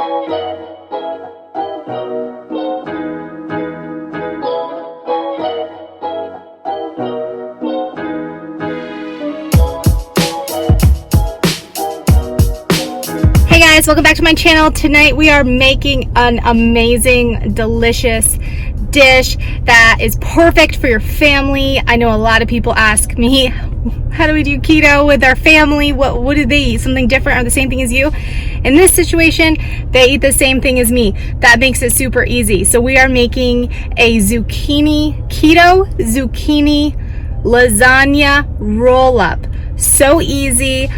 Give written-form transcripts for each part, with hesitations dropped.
Hey guys, welcome back to my channel. Tonight we are making an amazing, delicious dish that is perfect for your family. I know a lot of people ask me, how do we do keto with our family? What do they eat? Something different or the same thing as you? In this situation, they eat the same thing as me. That makes it super easy. So we are making a keto zucchini lasagna roll-up. So easy.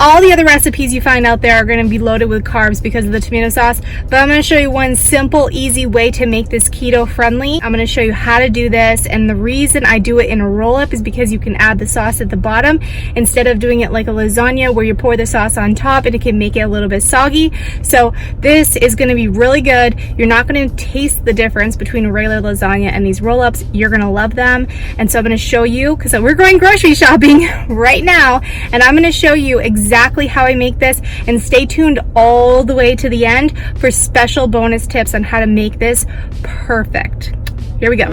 All the other recipes you find out there are going to be loaded with carbs because of the tomato sauce, but I'm going to show you one simple, easy way to make this keto friendly. I'm going to show you how to do this, and the reason I do it in a roll-up is because you can add the sauce at the bottom instead of doing it like a lasagna where you pour the sauce on top and it can make it a little bit soggy. So this is going to be really good. You're not going to taste the difference between a regular lasagna and these roll-ups. You're going to love them. And so I'm going to show you, because we're going grocery shopping right now, and I'm going to show you exactly how I make this, and stay tuned all the way to the end for special bonus tips on how to make this perfect. Here we go.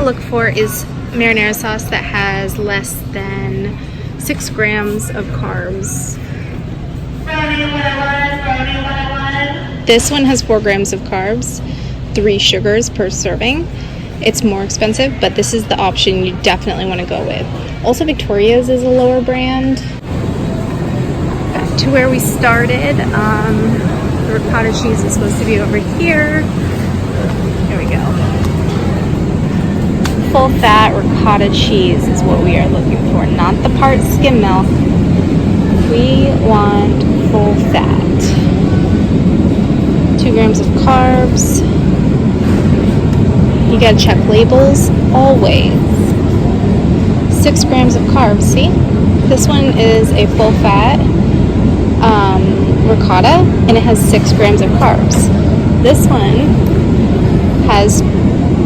Look for is marinara sauce that has less than 6 grams of carbs. This one has 4 grams of carbs, 3 sugars per serving. It's more expensive, but this is the option you definitely want to go with. Also, Victoria's is a lower brand. Back to where we started. The ricotta cheese is supposed to be over here. Here we go. Full fat ricotta cheese is what we are looking for, not the part skim milk. We want full fat. 2 grams of carbs. You gotta check labels always. 6 grams of carbs. See, this one is a full fat ricotta, and it has 6 grams of carbs. This one has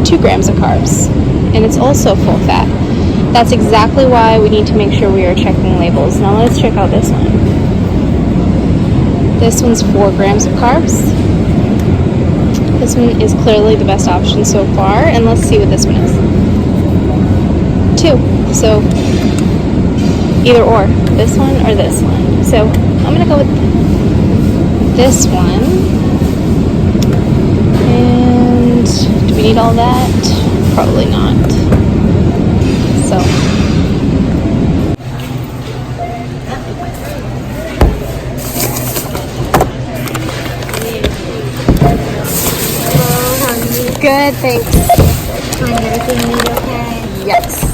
2 grams of carbs, and it's also full fat. That's exactly why we need to make sure we are checking labels. Now let's check out this one. This one's 4 grams of carbs. This one is clearly the best option so far, and let's see what this one is. 2. So either or, this one or this one. So I'm gonna go with this one. And do we need all that? Probably not. So good, thanks. Find everything you need, okay? Yes.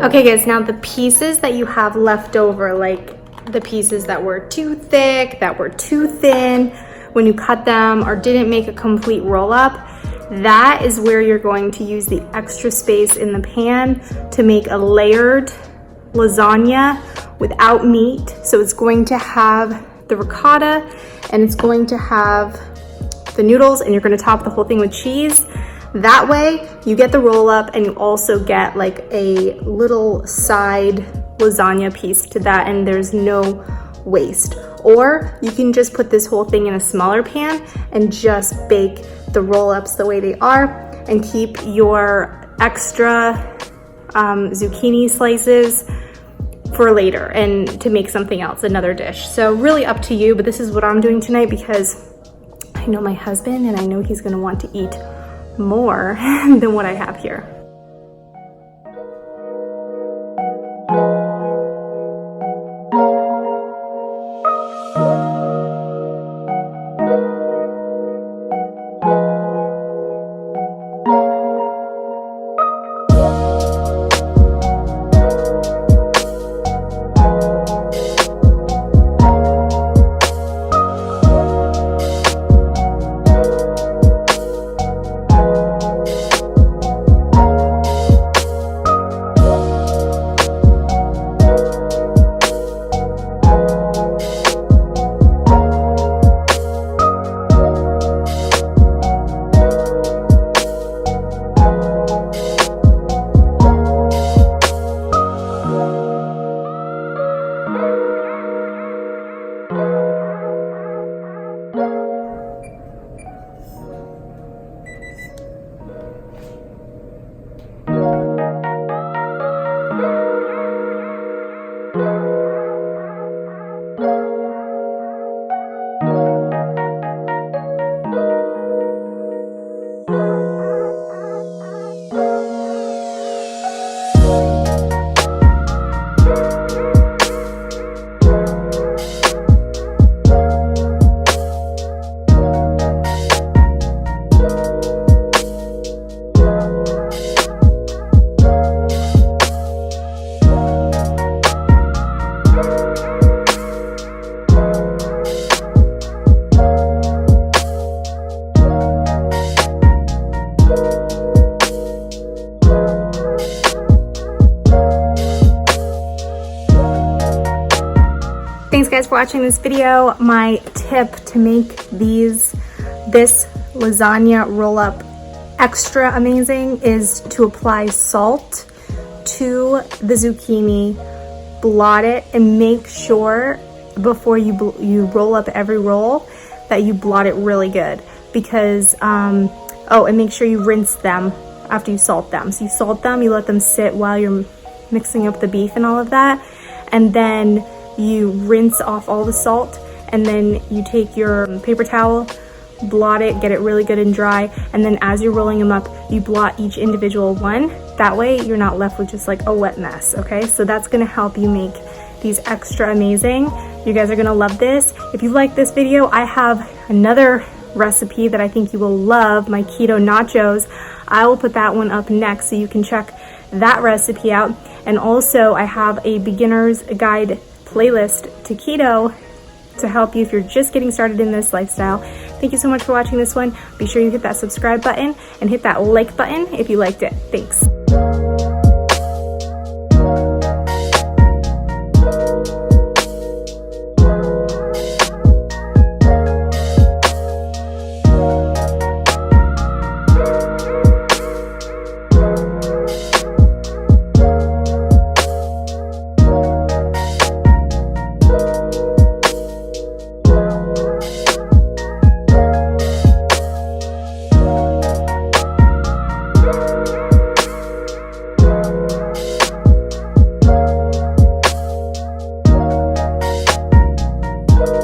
Okay guys, now the pieces that you have left over, like the pieces that were too thick, that were too thin, when you cut them or didn't make a complete roll up, that is where you're going to use the extra space in the pan to make a layered lasagna without meat. So it's going to have the ricotta and it's going to have the noodles, and you're going to top the whole thing with cheese. That way you get the roll up and you also get like a little side lasagna piece to that, and there's no waste. Or you can just put this whole thing in a smaller pan and just bake the roll-ups the way they are and keep your extra zucchini slices for later and to make something else, another dish. So really up to you, but this is what I'm doing tonight because I know my husband and I know he's gonna want to eat more than what I have here. Thanks guys for watching this video. My tip to make this lasagna roll up extra amazing is to apply salt to the zucchini, blot it, and make sure before you roll up every roll that you blot it really good, because oh, and make sure you rinse them after you salt them. So you salt them, you let them sit while you're mixing up the beef and all of that, and then you rinse off all the salt, and then you take your paper towel, blot it, get it really good and dry, and then as you're rolling them up, you blot each individual one. That way you're not left with just like a wet mess, okay? So that's gonna help you make these extra amazing. You guys are gonna love this. If you like this video, I have another recipe that I think you will love, my keto nachos. I will put that one up next so you can check that recipe out. And also I have a beginner's guide playlist to keto to help you if you're just getting started in this lifestyle. Thank you so much for watching this one. Be sure you hit that subscribe button and hit that like button if you liked it. Thanks.